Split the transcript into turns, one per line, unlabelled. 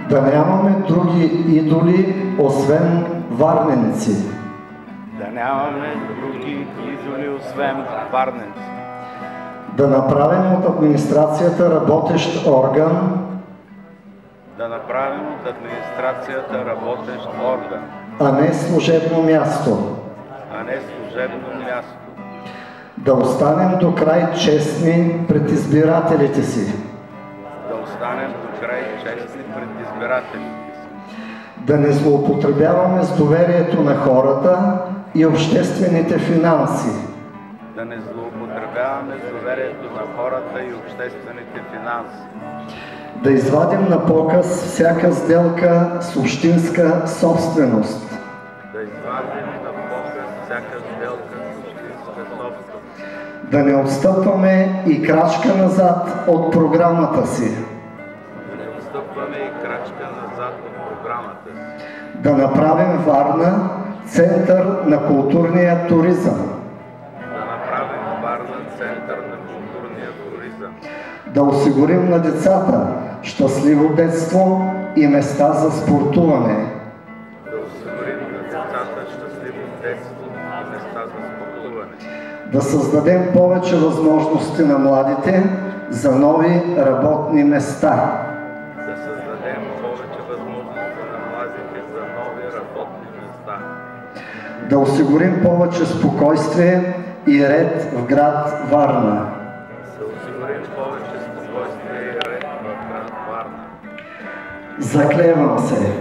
Да нямаме други идоли, освен варненци.
Да нямаме други идоли, освен варненци.
Да направим от администрацията работещ орган.
Да направим от администрацията работещ орган.
А не служебно място.
А не служебно място.
Да останем до край честни пред избирателите си.
Да останем до край честни пред избирателите си.
Да не злоупотребяваме с доверието на хората и обществените финанси.
Да не злоупотребяваме с доверието на хората и обществените финанси.
Да извадим на показ всяка сделка с общинска собственост.
Да извадим на показ всяка сделка с общинска собственост.
Да не отстъпваме и крачка назад от програмата си.
Да не отстъпваме и крачка назад от програмата си.
Да направим Варна център на културния туризъм.
Да направим Варна център на културния туризъм.
Да осигурим на децата щастливо детство и места за спортуване.
Да осигурим на децата щастливо детство и места за спортуване.
Да създадем повече възможности на младите за нови работни места.
Да създадем повече възможности на младите за нови работни места.
Да осигурим повече спокойствие и ред в град Варна.
Да осигурим повече спокойствие и ред в град Варна.
Заклевам се